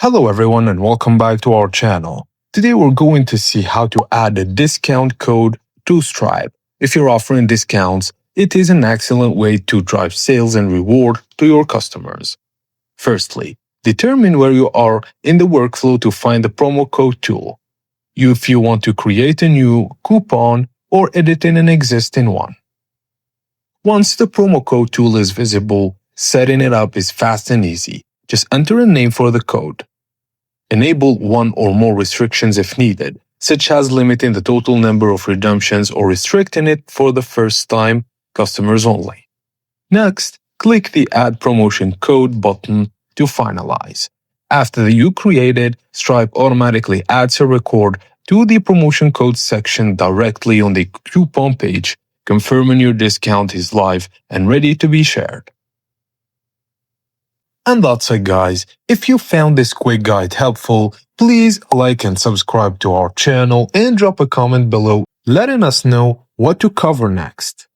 Hello everyone and welcome back to our channel. Today we're going to see how to add a discount code to Stripe. If you're offering discounts, it is an excellent way to drive sales and reward to your customers. Firstly, determine where you are in the workflow to find the promo code tool. If you want to create a new coupon or edit in an existing one. Once the promo code tool is visible, setting it up is fast and easy. Just enter a name for the code. Enable one or more restrictions if needed, such as limiting the total number of redemptions or restricting it for the first-time customers only. Next, click the Add Promotion Code button to finalize. After you create it, Stripe automatically adds a record to the promotion code section directly on the coupon page, confirming your discount is live and ready to be shared. And that's it, guys. If you found this quick guide helpful, please like and subscribe to our channel and drop a comment below letting us know what to cover next.